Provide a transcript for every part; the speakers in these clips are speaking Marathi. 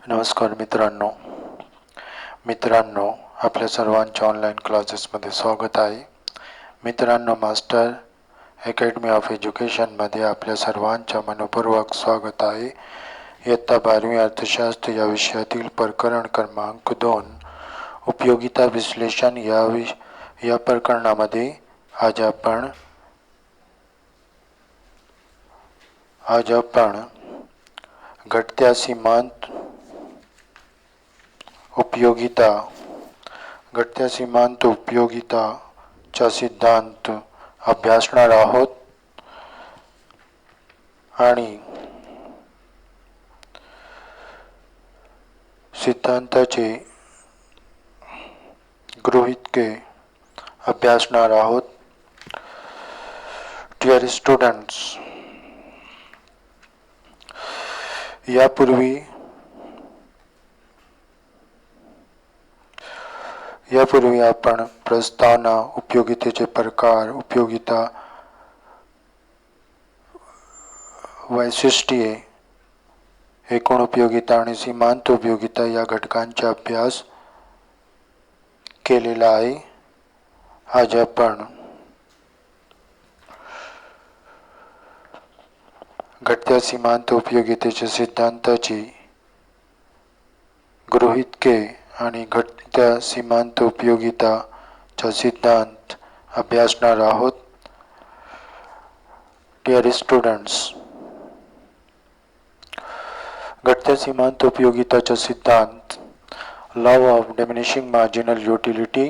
नमस्कार मित्रांनो आपल्या सर्वांच्या ऑनलाईन क्लासेसमध्ये स्वागत आहे. मित्रांनो, मास्टर अकॅडमी ऑफ एज्युकेशनमध्ये आपल्या सर्वांच्या मनपूर्वक स्वागत आहे. इयत्ता 12वी अर्थशास्त्र या विषयातील प्रकरण क्रमांक 2 उपयोगिता विश्लेषण या प्रकरणामध्ये आज आपण घटत्या सीमांत उपयोगिताचा सिद्धांत अभ्यासणार आहोत आणि सिद्धांताचे गृहीतके अभ्यासणार आहोत. डिअर स्टुडंट्स, यापूर्वी आपण प्रस्तावना, उपयोगितेचे प्रकार, उपयोगिता वैशिष्ट्ये, एकूण उपयोगिता आणि सीमांत उपयोगिता या घटकांचा अभ्यास केलेला आहे. आज आपण घटत्या सीमांत उपयोगितेच्या सिद्धांताची गृहीतके आणि घटत्या सीमांत उपयोगिताचा सिद्धांत अभ्यासणार आहोत. डिअर स्टुडंट्स, घटत्या सीमांत उपयोगिताचा सिद्धांत, law of diminishing marginal utility.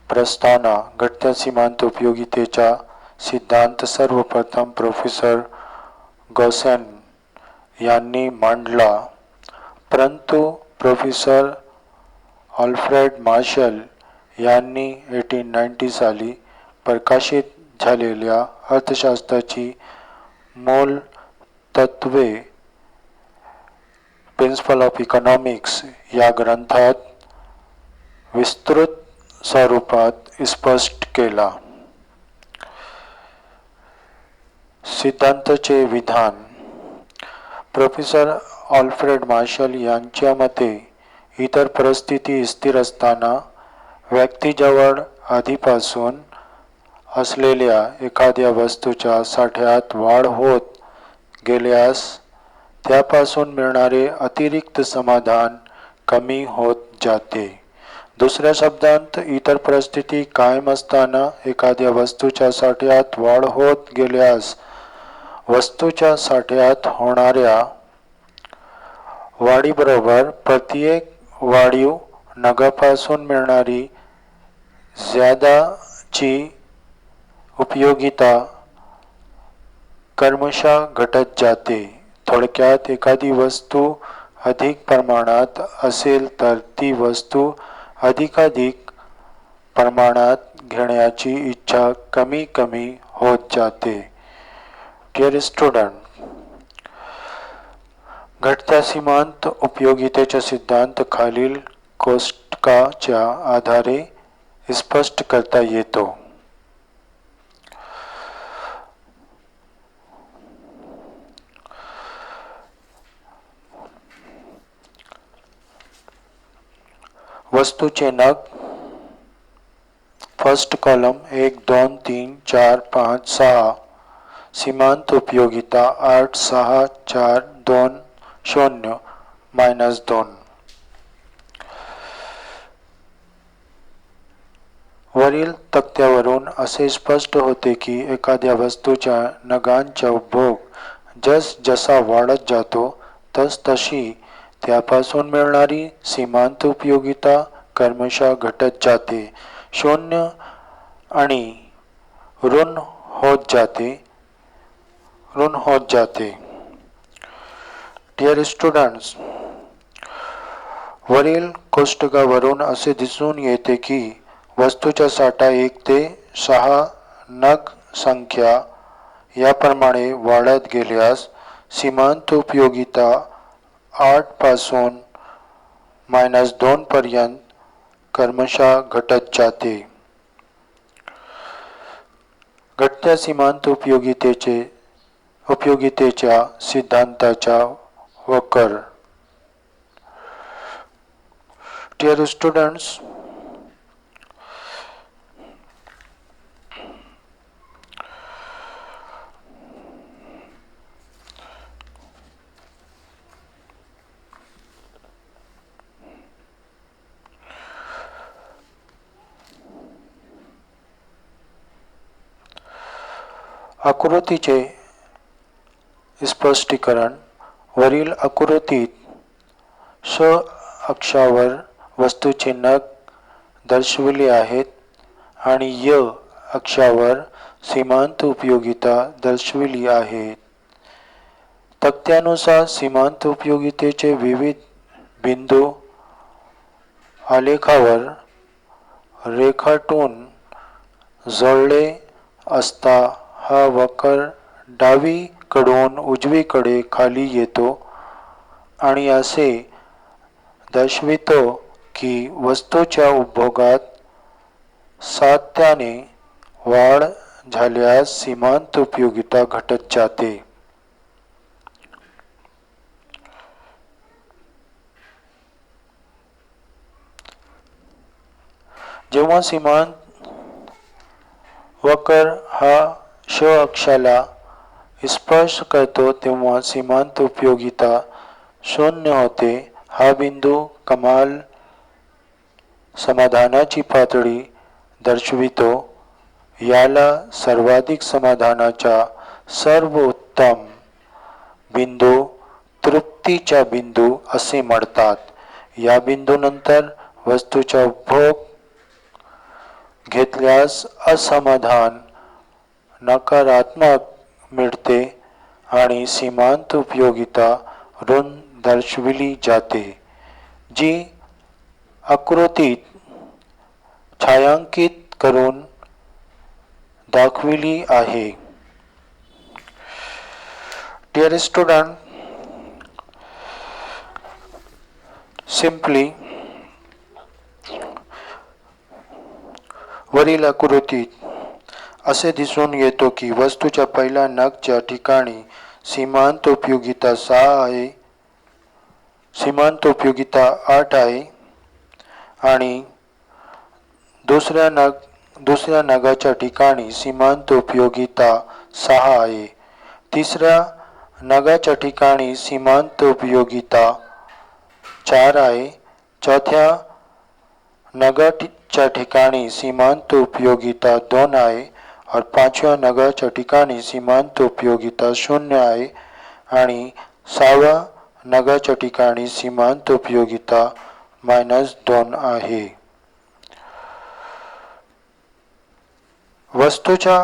प्रस्तावना. घटत्या सीमांत उपयोगितेचा सिद्धांत सर्वप्रथम प्रोफेसर गॉसेन यांनी मांडला, परंतु प्रोफेसर अल्फ्रेड मार्शल यांनी 1890 साली प्रकाशित झालेल्या अर्थशास्त्राची मूल तत्त्वे प्रिन्सिपल ऑफ इकॉनॉमिक्स या ग्रंथात विस्तृत स्वरूपात स्पष्ट केला. सिद्धांताचे विधान. प्रोफेसर अल्फ्रेड मार्शल यांच्या मते इतर परिस्थिती स्थिर असताना व्यक्तीजवळ आधीपासून असलेल्या एखाद्या वस्तूच्या साठ्यात वाढ होत गेल्यास त्यापासून मिळणारे अतिरिक्त समाधान कमी होत जाते. दुसऱ्या शब्दांत, इतर परिस्थिती कायम असताना एखाद्या वस्तूच्या साठ्यात वाढ होत गेल्यास वस्तूच्या साठ्यात होणाऱ्या वाढीबरोबर प्रत्येक वाढीव नगापासून मिळणारी ज्यादाची उपयोगिता क्रमशः घटत जाते. थोडक्यात, एखादी वस्तू अधिक प्रमाणात असेल तर ती वस्तू अधिकाधिक प्रमाणात घेण्याची इच्छा कमी कमी होत जाते. डिअर स्टुडंट, घटत्या सीमांत उपयोगितेचा सिद्धांत खालील कोष्टकाच्या आधारे स्पष्ट करता येतो. वस्तूचे नग. First column 1, 2, 3, 4, 5, 6. सीमांत उपयोगिता 8, 6, 4, 2, 0, -2. वरील तक्त्यावरून असे स्पष्ट होते की एखाद्या वस्तूच्या नगांचा उपभोग जसा वाढत जातो तशी त्यापासून मिळणारी सीमांत उपयोगिता क्रमशः घटत जाते, शून्य आणि ऋण होत जाते. डिअर स्टुडंट्स, वरील कोष्टकावरून असे दिसून येते की वस्तूचा साठा 1 ते 6 नग संख्या याप्रमाणे वाढत गेल्यास सीमांत उपयोगिता 8 पासून -2 पर्यंत क्रमशः घटत जाते. घटत्या सीमांत उपयोगितेच्या सिद्धांताचा वक्र. Dear students, आकृतीचे स्पष्टीकरण. वरील आकृतीत श अक्षावर वस्तूचे नग दर्शविले आहेत आणि य अक्षावर सीमांत उपयोगिता दर्शविली आहेत. तक्त्यानुसार सीमांत उपयोगितेचे विविध बिंदू आलेखावर रेखाटून जोडले असता हा वक्र डावीकडून उजवीकडे खाली येतो आणि असे दर्शवितो की वस्तूच्या उपभोगात सातत्याने वाढ झाल्यास सीमांत उपयोगिता घटत जाते. जेव्हा सीमांत वक्र हा श अक्षाला स्पर्श करतो तेव्हा सीमांत उपयोगिता शून्य होते. हा बिंदू कमाल समाधानाची पातळी दर्शवितो. याला सर्वाधिक समाधानाचा सर्वोत्तम बिंदू तृप्तीचा बिंदू असे म्हणतात. या बिंदूनंतर वस्तूचा उपभोग घेतल्यास असमाधान नकारात्मक मिळते आणि सीमांत उपयोगिता ऋण दर्शविली जाते, जी आकृतीत छायांकित करून दाखविली आहे. Dear student, simply वरील आकृतीत असे दिसून येतो की वस्तूच्या पहिल्या नगच्या ठिकाणी सीमांत उपयोगिता 6 आहे, सीमांत उपयोगिता 8 आहे आणि दुसऱ्या नगाच्या ठिकाणी सीमांत उपयोगिता 6 आहे. तिसऱ्या नगाच्या ठिकाणी सीमांत उपयोगिता 4 आहे. चौथ्या नगाच्या ठिकाणी सीमांत उपयोगिता 2 आहे और पांचव्या नगाच्या ठिकाणी सीमांत उपयोगिता 0 आहे आणि 6व्या नगाच्या ठिकाणी सीमांत उपयोगिता -2 आहे. वस्तूच्या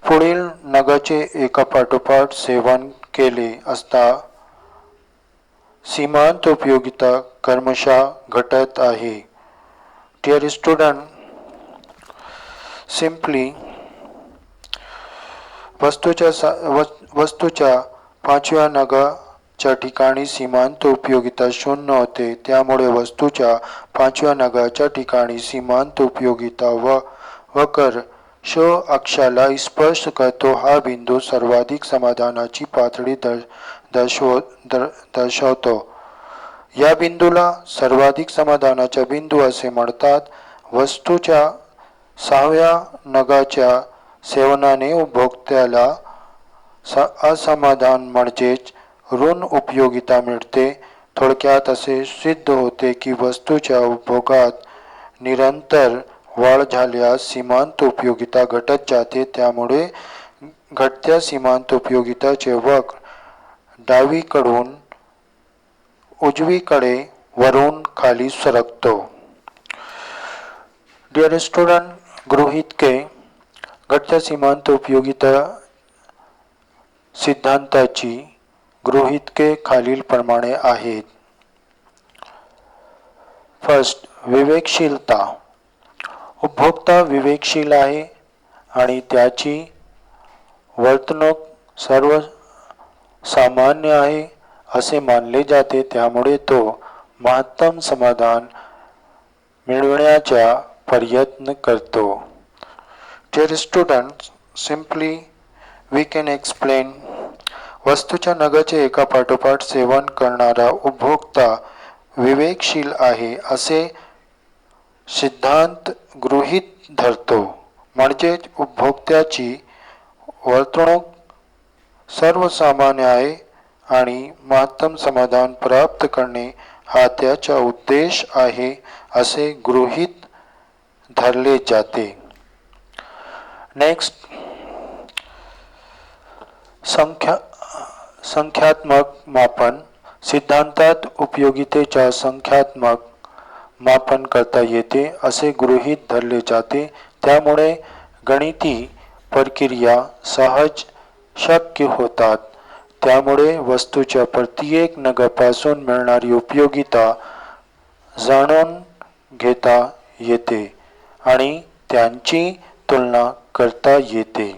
पुढील नगाचे एकापाठोपाठ सेवन केले असता सीमांत उपयोगिता क्रमशः घटत आहे. Dear student, simply वस्तूच्या 5व्या नगाच्या ठिकाणी सीमांत उपयोगिता 0 होते. त्यामुळे वस्तूच्या 5व्या नगाच्या ठिकाणी सीमांत उपयोगिता वक्र श अक्षाला स्पर्श करतो. हा बिंदू सर्वाधिक समाधानाची पातळी दर्शवतो. या बिंदूला सर्वाधिक समाधानाचा बिंदू असे म्हणतात. वस्तूच्या 6व्या नगाच्या सेवनाने उपभोक्त्याला असमाधान म्हणजेच ऋण उपयोगिता मिळते. थोडक्यात असे सिद्ध होते की वस्तूच्या उपभोगात निरंतर वाढ झाल्यास सीमांत उपयोगिता घटत जाते. त्यामुळे घटत्या सीमांत उपयोगिताचे वक्र डावीकडून उजवीकडे वरून खाली सरकतो. डिअर स्टुडंट, गृहीतके. घटत्या सीमांत उपयोगिता सिद्धांताची गृहीतके खालीलप्रमाणे आहेत. फर्स्ट, विवेकशीलता. उपभोक्ता विवेकशील आहे आणि त्याची वर्तणूक सर्वसामान्य आहे असे मानले जाते. त्यामुळे तो महत्तम समाधान मिळवण्याचा प्रयत्न करतो. Dear students, simply we can explain. वस्तूच्या नगाचे एका पाठोपाठ सेवन करणारा उपभोक्ता विवेकशील आहे असे सिद्धांत गृहीत धरतो. म्हणजेच उपभोक्त्याची वर्तणूक सर्वसामान्य आहे आणि महत्तम समाधान प्राप्त करणे हा त्याचा उद्देश आहे असे गृहीत धरले जाते. नेक्स्ट, संख्यात्मक मापन. सिद्धांतात उपयोगितेच्या संख्यात्मक मापन करता येते असे गृहीत धरले जाते. त्यामुळे गणिती प्रक्रिया सहज शक्य होतात. त्यामुळे वस्तूच्या प्रत्येक नगापासून मिळणारी उपयोगिता जाणून घेता येते आणि त्यांची तुलना करता येते.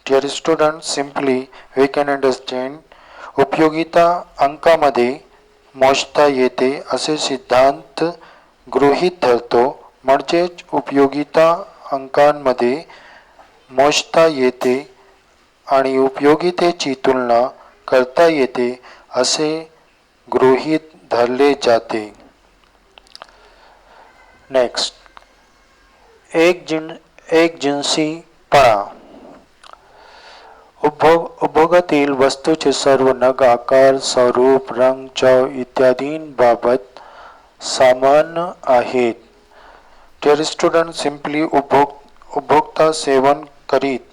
Dear students, simply we can understand उपयोगिता अंकामध्ये मोजता येते असे सिद्धांत गृहीत धरतो. म्हणजेच उपयोगिता अंकांमध्ये मोजता येते आणि उपयोगितेची तुलना करता येते असे गृहीत धरले जाते. नेक्स्ट, एकजिनसीपणा. उपभोगातील वस्तूचे सर्व नग आकार, स्वरूप, रंग, चव इत्यादींबाबत समान आहेत. Dear students, simply उपभोक्ता सेवन करीत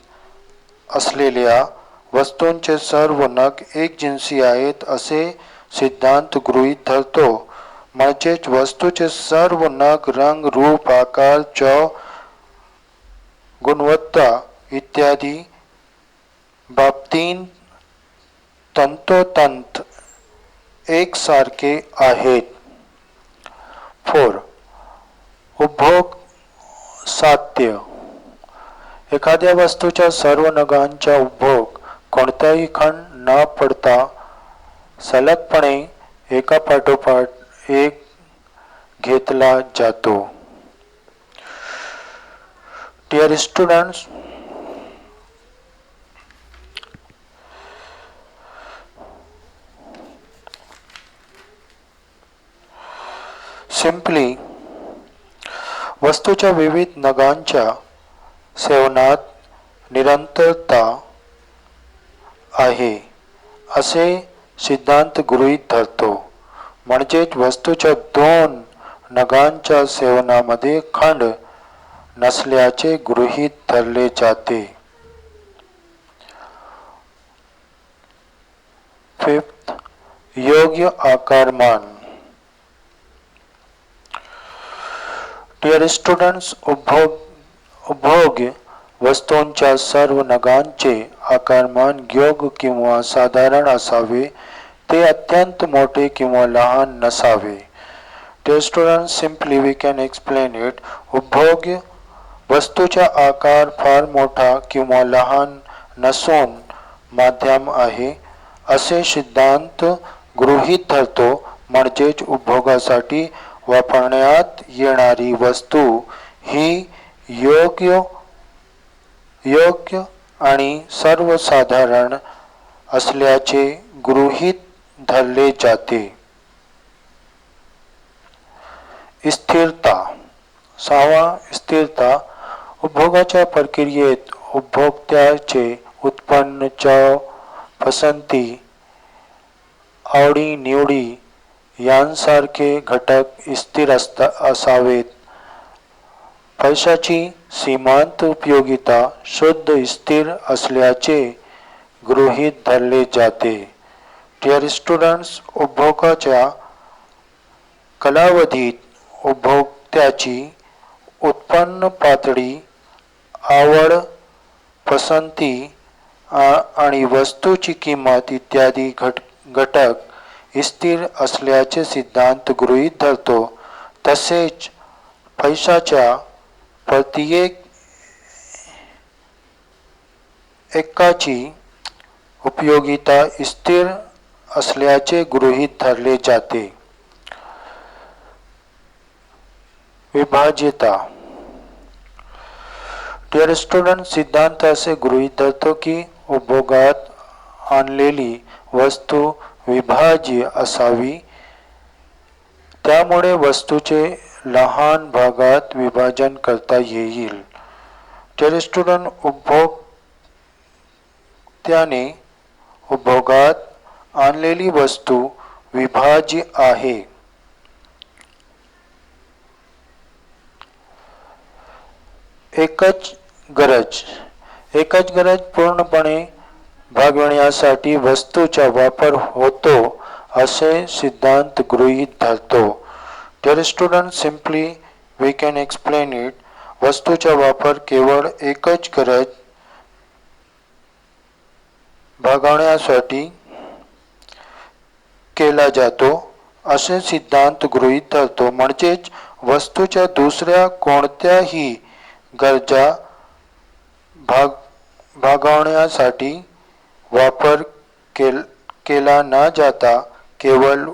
असलेल्या वस्तूंचे सर्व नग एकजिन्सी आहेत असे सिद्धांत गृहीत धरतो. म्हणजेच वस्तूचे सर्व नग रंग, रूप, आकार, चव, गुणवत्ता इत्यादी बाबतीत तंतोतंत एकसारखे आहेत. 4. उपभोग साध्य. एखाद्या वस्तूच्या सर्व नगांचा उपभोग कोणताही खंड न पडता सलगपणे एकापाठोपाठ एक घेतला जातो. Dear students, सिम्पली वस्तूच्या विविध नगांच्या सेवनात निरंतरता आहे असे सिद्धांत गृहीत धरतो. म्हणजेच वस्तूच्या दोन नगांच्या सेवनामध्ये खंड नसल्याचे गृहीत धरले जाते. 5. योग्य आकारमान. Dear students, उपभोग्य वस्तूंच्या सर्व नगांचे आकारमान योग्य किंवा साधारण असावे. ते अत्यंत मोठे किंवा लहान नसावे. Dear students, simply we can explain it. उपभोग्य वस्तूचा आकार फार मोठा किंवा लहान नसून मध्यम आहे असे सिद्धांत गृहीत धरतो. म्हणजेच उपभोगासाठी वापरण्यात येणारी वस्तू ही योग्य आणि सर्वसाधारण असल्याचे गृहीत धरले जाते. स्थिरता. 6. स्थिरता. उपभोगाच्या प्रक्रियेत उपभोक्त्याचे उत्पन्न, चव, पसंती, आवडी निवडी यांसारखे घटक स्थिर असावेत. पैशाची सीमांत उपयोगिता शुद्ध स्थिर असल्याचे गृहीत धरले जाते. Dear students, उपभोगाच्या कालावधीत उपभोक्त्याची उत्पन्न पातळी, आवड, पसंती आणि वस्तूची किंमत इत्यादी घटक स्थिर असल्याचे सिद्धांत गृहीत धरतो. तसेच पैशाच्या प्रत्येक एकाची उपयोगिता स्थिर असल्याचे गृहीत धरले जाते. विभाज्यता. Dear student, सिद्धांत असे गृहीत धरतो की उपभोगात आणलेली वस्तू विभाज्य असावी. त्यामुळे वस्तूचे लहान भागात विभाजन करता येईल. स्टुडंट उपभोक्त्याने उपभोगात आणलेली वस्तू विभाज्य आहे. एकच गरज पूर्णपणे भागविण्यासाठी वस्तूचा वापर होतो असे सिद्धांत गृहीत धरतो. Dear student, simply we can explain it. वस्तूचा वापर केवळ एकच गरज भागवण्यासाठी केला जातो असे सिद्धांत गृहीत धरतो. म्हणजेच वस्तूच्या दुसऱ्या कोणत्याही गरजा भागवण्यासाठी वापर केला न जाता केवळ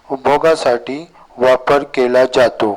उपभोगासाठी वापर केला जातो.